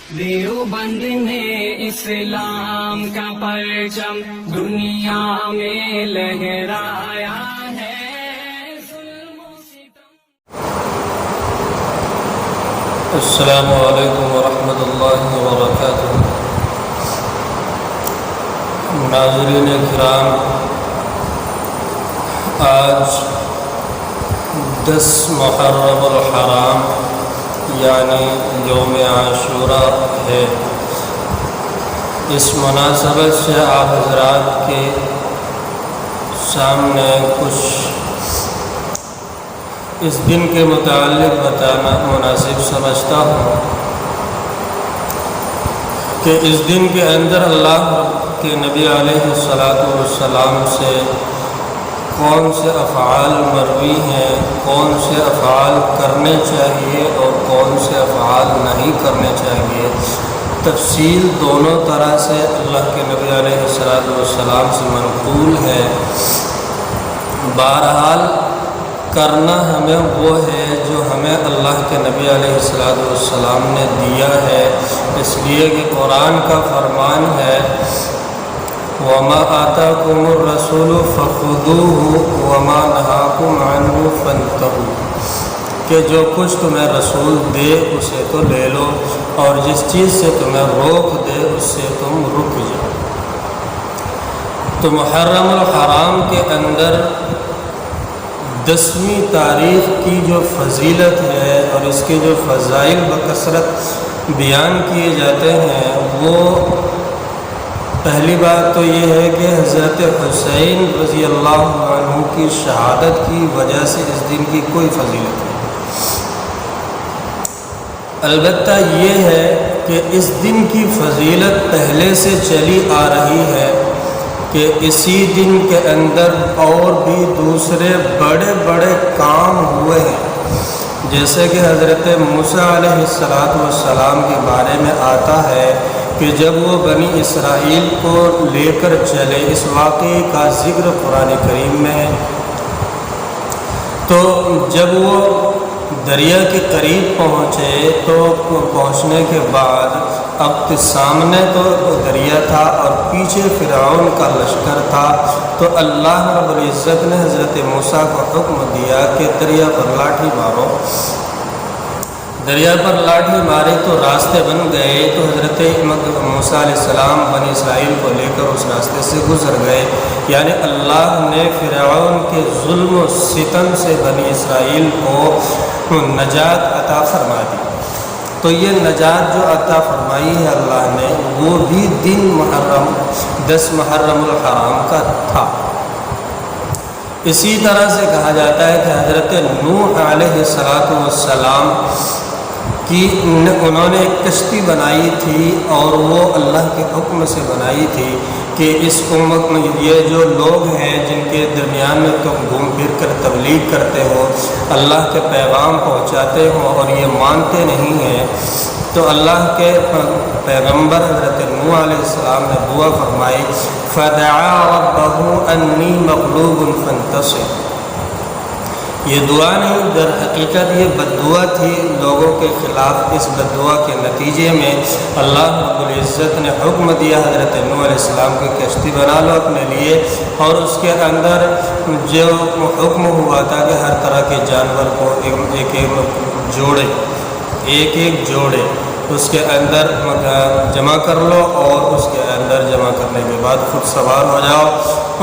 دیوبند نے اسلام کا پرچم دنیا میں لہرایا ہے، ظلم و ستم۔ السلام علیکم ورحمۃ اللہ وبرکاتہ۔ ناظرین کرام، آج 10 محرم الحرام یعنی یوم عاشوراء ہے۔ اس مناسبت سے آپ حضرات کے سامنے کچھ اس دن کے متعلق بتانا مناسب سمجھتا ہوں کہ اس دن کے اندر اللہ کے نبی علیہ السلام سے کون سے افعال مروی ہیں، کون سے افعال کرنے چاہیے اور کون سے افعال نہیں کرنے چاہیے، تفصیل دونوں طرح سے اللہ کے نبی علیہ السلام سے منقول ہے۔ بہرحال کرنا ہمیں وہ ہے جو ہمیں اللہ کے نبی علیہ السلام نے دیا ہے، اس لیے کہ قرآن کا فرمان ہے وَمَا آتَاكُمُ الرَّسُولُ فَخُذُوهُ وَمَا نَهَاكُمْ عَنْهُ فَانْتَهُوا، کہ جو کچھ تمہیں رسول دے اسے تو لے لو اور جس چیز سے تمہیں روک دے اس سے تم رک جاؤ۔ تو محرم الحرام کے اندر 10ویں تاریخ کی جو فضیلت ہے اور اس کے جو فضائل بکثرت بیان کیے جاتے ہیں، وہ پہلی بات تو یہ ہے کہ حضرت حسین رضی اللہ عنہ کی شہادت کی وجہ سے اس دن کی کوئی فضیلت نہیں۔ البتہ یہ ہے کہ اس دن کی فضیلت پہلے سے چلی آ رہی ہے کہ اسی دن کے اندر اور بھی دوسرے بڑے بڑے کام ہوئے ہیں، جیسے کہ حضرت موسیٰ علیہ السلام کے بارے میں آتا ہے کہ جب وہ بنی اسرائیل کو لے کر چلے، اس واقعے کا ذکر قرآن کریم میں ہے، تو جب وہ دریا کے قریب پہنچے تو پہنچنے کے بعد اب سامنے تو دریا تھا اور پیچھے فرعون کا لشکر تھا، تو اللہ رب العزت نے حضرت موسیٰ کو حکم دیا کہ دریا پر لاٹھی مارو۔ دریا پر لاٹھی مارے تو راستے بن گئے، تو حضرت موسیٰ علیہ السلام بنی اسرائیل کو لے کر اس راستے سے گزر گئے، یعنی اللہ نے فرعون کے ظلم و ستم سے بنی اسرائیل کو نجات عطا فرما دی۔ تو یہ نجات جو عطا فرمائی ہے اللہ نے، وہ بھی دن 10 محرم الحرام کا تھا۔ اسی طرح سے کہا جاتا ہے کہ حضرت نوح علیہ السلام کی انہوں نے ایک کشتی بنائی تھی اور وہ اللہ کے حکم سے بنائی تھی کہ اس امت میں یہ جو لوگ ہیں جن کے درمیان میں تم گھوم پھر کر تبلیغ کرتے ہو، اللہ کے پیغام پہنچاتے ہو اور یہ مانتے نہیں ہیں، تو اللہ کے پیغمبر حضرت نوح علیہ السلام نے دعا فرمائی فَدَعَا رَبَّهُ أَنِّي مَغْلُوبٌ فَانْتَصِرْ۔ یہ دعا نہیں، در حقیقت یہ بددعا تھی لوگوں کے خلاف۔ اس بددعا کے نتیجے میں اللہ رب العزت نے حکم دیا حضرت نوح علیہ السلام کی کشتی بنا لو اپنے لیے، اور اس کے اندر جو حکم ہوا تھا کہ ہر طرح کے جانور کو ایک ایک جوڑے اس کے اندر جمع کر لو، اور اس کے اندر جمع کرنے کے بعد خود سوار ہو جاؤ،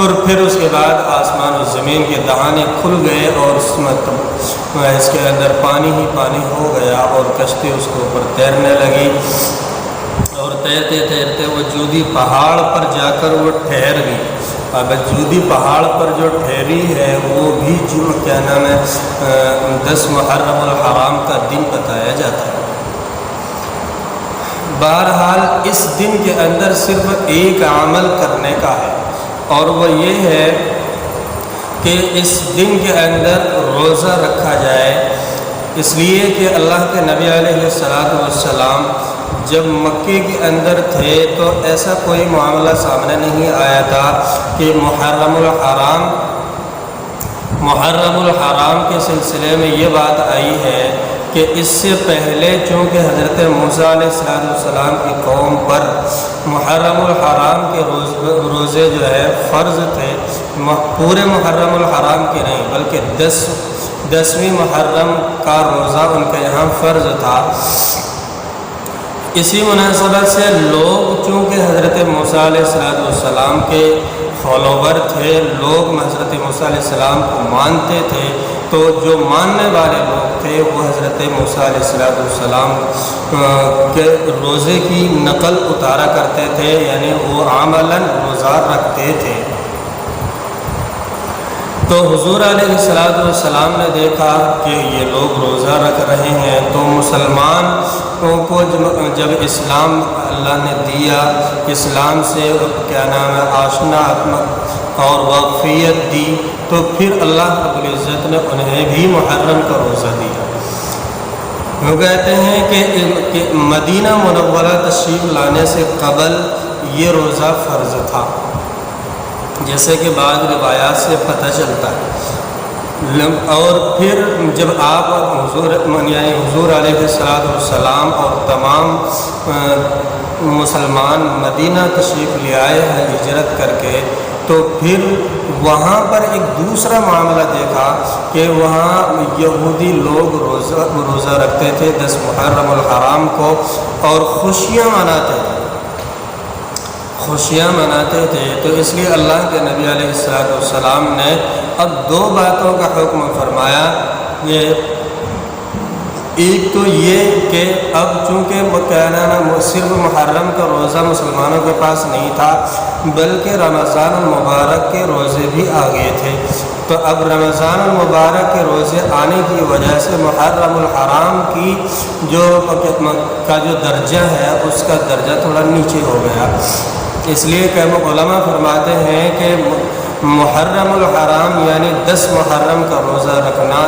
اور پھر اس کے بعد آسمان و زمین کے دہانے کھل گئے اور اس کے اندر پانی ہی پانی ہو گیا، اور کشتی اس کے اوپر تیرنے لگی، اور تیرتے تیرتے وہ جودی پہاڑ پر جا کر وہ ٹھہر گئی۔ اب جودی پہاڑ پر جو ٹھہری ہے وہ بھی کیا نام ہے 10 محرم الحرام کا دن بتایا جاتا ہے۔ بہرحال اس دن کے اندر صرف ایک عمل کرنے کا ہے، اور وہ یہ ہے کہ اس دن کے اندر روزہ رکھا جائے، اس لیے کہ اللہ کے نبی علیہ السلام جب مکے کے اندر تھے تو ایسا کوئی معاملہ سامنے نہیں آیا تھا کہ محرم الحرام کے سلسلے میں یہ بات آئی ہے کہ اس سے پہلے چونکہ حضرت موسیٰ علیہ السلام کی قوم پر محرم الحرام کے روزے جو ہے فرض تھے، پورے محرم الحرام کے نہیں بلکہ 10ویں محرم کا روزہ ان کے یہاں فرض تھا۔ اسی مناسبت سے لوگ چونکہ حضرت موسیٰ علیہ السلام کے فالوور تھے، لوگ حضرت موسیٰ علیہ السلام کو مانتے تھے، تو جو ماننے والے لوگ تھے وہ حضرت موسیٰ علیہ السلام کے روزے کی نقل اتارا کرتے تھے، یعنی وہ عملاً روزہ رکھتے تھے۔ تو حضور علیہ السلام نے دیکھا کہ یہ لوگ روزہ رکھ رہے ہیں، تو مسلمانوں کو جب اسلام اللہ نے دیا، اسلام سے آشنا اور واقفیت دی، تو پھر اللہ رب العزت نے انہیں بھی محرم کا روزہ دیا۔ وہ کہتے ہیں کہ مدینہ منورہ تشریف لانے سے قبل یہ روزہ فرض تھا، جیسے کہ بعض روایات سے پتہ چلتا ہے۔ اور پھر جب آپ حضور علیہ السلام اور تمام مسلمان مدینہ تشریف لے آئے ہیں ہجرت کر کے، تو پھر وہاں پر ایک دوسرا معاملہ دیکھا کہ وہاں یہودی لوگ روزہ رکھتے تھے 10 محرم الحرام کو، اور خوشیاں مناتے تھے۔ تو اس لیے اللہ کے نبی علیہ السلام نے اب 2 باتوں کا حکم فرمایا۔ ایک تو یہ کہ اب چونکہ صرف محرم کا روزہ مسلمانوں کے پاس نہیں تھا، بلکہ رمضان المبارک کے روزے بھی آ گئے تھے، تو اب رمضان المبارک کے روزے آنے کی وجہ سے محرم الحرام کی جو درجہ ہے اس کا درجہ تھوڑا نیچے ہو گیا۔ اس لیے کہ علماء فرماتے ہیں کہ محرم الحرام یعنی 10 محرم کا روزہ رکھنا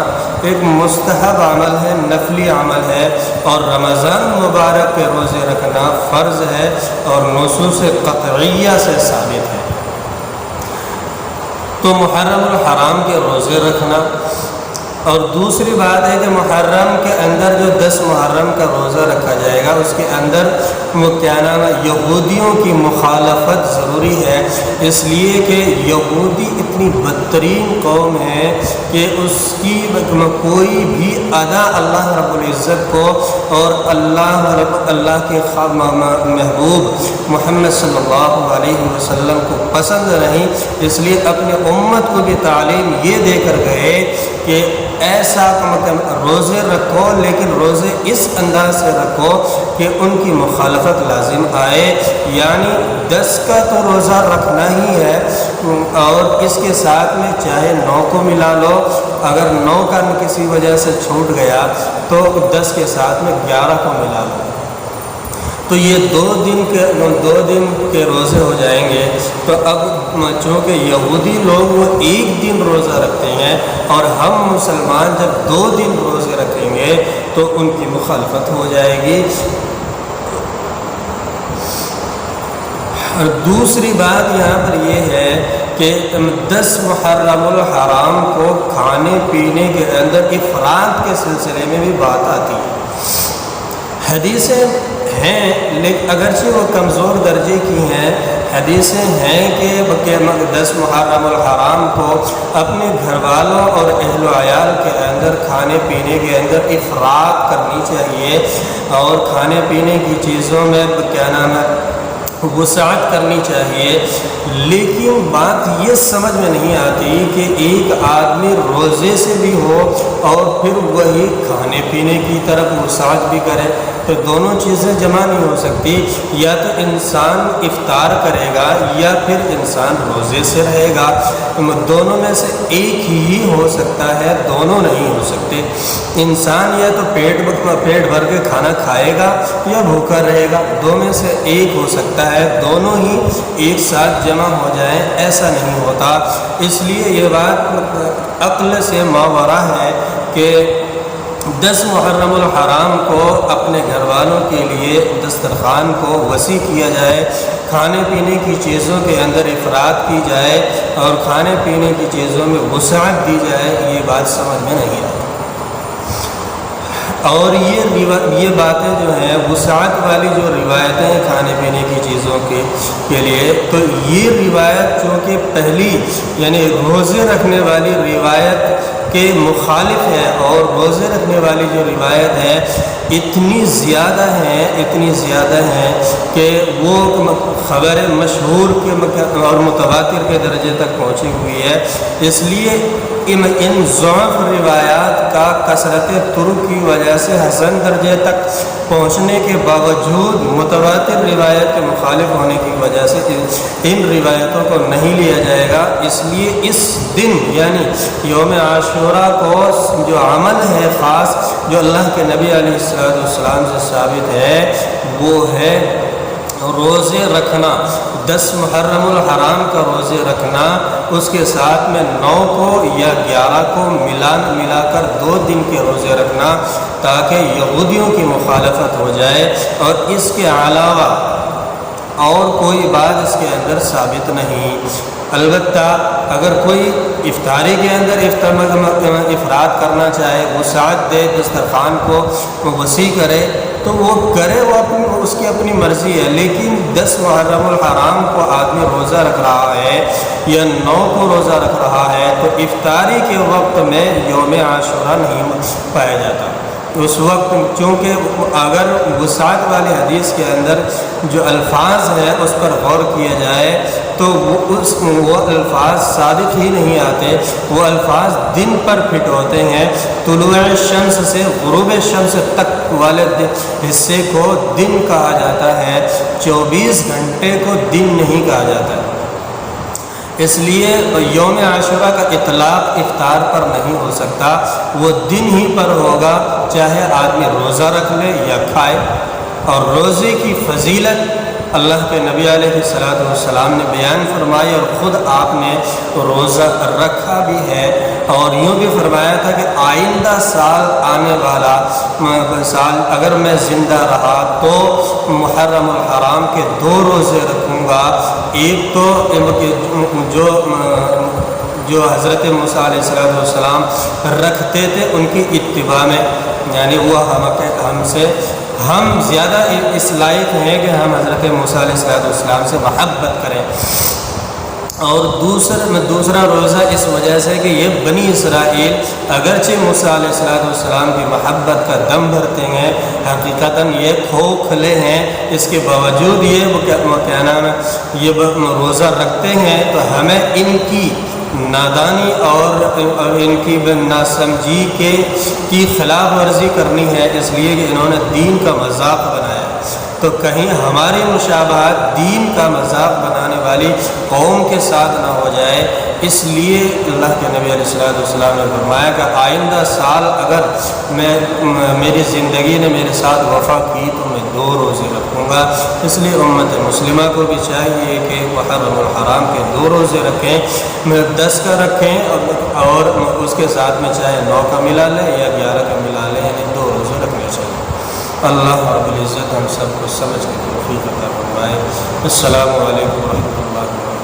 ایک مستحب عمل ہے، نفلی عمل ہے، اور رمضان مبارک کے روزے رکھنا فرض ہے اور نصوص قطعیہ سے ثابت ہے۔ تو محرم الحرام کے روزے رکھنا، اور دوسری بات ہے کہ محرم کے اندر جو 10 محرم کا روزہ رکھا جائے گا اس کے اندر یہودیوں کی مخالفت ضروری ہے، اس لیے کہ یہودی اتنی بدترین قوم ہے کہ اس کی کوئی بھی ادا اللہ رب العزت کو اور اللہ کے محبوب محمد صلی اللہ علیہ وسلم کو پسند نہیں، اس لیے اپنے امت کو بھی تعلیم یہ دے کر گئے کہ ایسا روزے رکھو، لیکن روزے اس انداز سے رکھو کہ ان کی مخالفت لازم آئے، یعنی 10 کا تو روزہ رکھنا ہی ہے، اور اس کے ساتھ میں چاہے 9 کو ملا لو، اگر 9 کا کسی وجہ سے چھوٹ گیا تو 10 کے ساتھ میں 11 کو ملا لو۔ تو یہ 2 دن کے روزے ہو جائیں گے۔ تو اب چونکہ یہودی لوگ وہ 1 دن روزہ رکھتے ہیں اور ہم مسلمان جب 2 دن روزے رکھیں گے تو ان کی مخالفت ہو جائے گی۔ اور دوسری بات یہاں پر یہ ہے کہ 10 محرم الحرام کو کھانے پینے کے اندر افراد کے سلسلے میں بھی بات آتی ہے۔ حدیثیں ہیں لیکن اگرچہ وہ کمزور درجے کی ہیں، حدیثیں ہیں کہ 10 محرم الحرام کو اپنے گھر والوں اور اہل و عیال کے اندر کھانے پینے کے اندر افراط کرنی چاہیے، اور کھانے پینے کی چیزوں میں وسعت کرنی چاہیے۔ لیکن بات یہ سمجھ میں نہیں آتی کہ ایک آدمی روزے سے بھی ہو اور پھر وہی کھانے پینے کی طرف وسعت بھی کرے، تو دونوں چیزیں جمع نہیں ہو سکتی۔ یا تو انسان افطار کرے گا یا پھر انسان روزے سے رہے گا، دونوں میں سے ایک ہی ہو سکتا ہے، دونوں نہیں ہو سکتے۔ انسان یا تو پیٹ بھر کے کھانا کھائے گا یا بھوکا رہے گا، دو میں سے ایک ہو سکتا ہے، دونوں ہی ایک ساتھ جمع ہو جائیں ایسا نہیں ہوتا۔ اس لیے یہ بات عقل سے ماورا ہے کہ 10 محرم الحرام کو اپنے گھر والوں کے لیے دسترخوان کو وسیع کیا جائے، کھانے پینے کی چیزوں کے اندر افراط کی جائے اور کھانے پینے کی چیزوں میں وسعت دی جائے، یہ بات سمجھ میں نہیں آتی۔ اور یہ باتیں جو ہیں وسعت والی جو روایتیں ہیں کھانے پینے کی چیزوں کے لیے، تو یہ روایت چونکہ پہلی یعنی روزے رکھنے والی روایت کے مخالف ہے، اور روزے رکھنے والی جو روایت ہے اتنی زیادہ ہیں کہ وہ خبر مشہور کے اور متواتر کے درجے تک پہنچی ہوئی ہے۔ اس لیے ان ضعف روایات کا کثرت طرق کی وجہ سے حسن درجے تک پہنچنے کے باوجود متواتر روایت کے مخالف ہونے کی وجہ سے ان روایتوں کو نہیں لیا جائے گا۔ اس لیے اس دن یعنی یوم عاشوراء کو جو عمل ہے خاص جو اللہ کے نبی علیہ السلام سے ثابت ہے وہ ہے روزے رکھنا، 10 محرم الحرام کا روزے رکھنا، اس کے ساتھ میں 9 کو یا 11 کو ملا کر 2 دن کے روزے رکھنا تاکہ یہودیوں کی مخالفت ہو جائے، اور اس کے علاوہ اور کوئی بات اس کے اندر ثابت نہیں۔ البتہ اگر کوئی افطاری کے اندر افراد کرنا چاہے، وسعت دے، دسترخوان کو وسیع کرے تو وہ کرے، وہ اس کی اپنی مرضی ہے، لیکن 10 محرم الحرام کو آدمی روزہ رکھ رہا ہے یا 9 کو روزہ رکھ رہا ہے تو افطاری کے وقت میں یوم عاشوراء نہیں پایا جاتا۔ اس وقت چونکہ اگر وسعت والی حدیث کے اندر جو الفاظ ہیں اس پر غور کیا جائے تو وہ الفاظ صادق ہی نہیں آتے، وہ الفاظ دن پر فٹ ہوتے ہیں۔ طلوع شمس سے غروب شمس تک والے حصے کو دن کہا جاتا ہے، 24 گھنٹے کو دن نہیں کہا جاتا ہے۔ اس لیے یوم عاشوراء کا اطلاق افطار پر نہیں ہو سکتا، وہ دن ہی پر ہوگا، چاہے آدمی روزہ رکھ لے یا کھائے۔ اور روزے کی فضیلت اللہ کے نبی علیہ السلام نے بیان فرمائی، اور خود آپ نے روزہ رکھا بھی ہے، اور یوں بھی فرمایا تھا کہ آئندہ سال آنے والا سال اگر میں زندہ رہا تو محرم الحرام کے 2 روزے رکھوں گا، ایک تو جو حضرت موسیٰ علیہ السلام رکھتے تھے ان کی اتباع میں، یعنی وہ ہم زیادہ اس لائق ہیں کہ ہم حضرت موسیٰ علیہ السلام سے محبت کریں، اور دوسرا روزہ اس وجہ سے کہ یہ بنی اسرائیل اگرچہ موسیٰ علیہ السلام کی محبت کا دم بھرتے ہیں، حقیقتاً یہ کھوکھلے ہیں، اس کے باوجود یہ روزہ رکھتے ہیں، تو ہمیں ان کی نادانی اور ان کی ناسمجھی کی خلاف ورزی کرنی ہے، اس لیے کہ انہوں نے دین کا مذاق بنایا، تو کہیں ہماری مشابہت دین کا مذاق بنانے والی قوم کے ساتھ نہ ہو جائے۔ اس لیے اللہ کے نبی علیہ السلام نے فرمایا کہ آئندہ سال اگر میری زندگی نے میرے ساتھ وفا کی تو میں 2 روزے رکھوں گا۔ اس لیے امت مسلمہ کو بھی چاہیے کہ محرم الحرام کے 2 روزے رکھیں، 10 کا رکھیں، اور اس کے ساتھ میں چاہے 9 کا ملا لیں یا 11 کا ملا لیں، یعنی 2 روزے رکھنے چاہیے۔ اللہ رب العزت ہم سب کو سمجھ کے توفیق عطا فرمائے۔ السلام علیکم ورحمۃ اللہ وبرکاتہ۔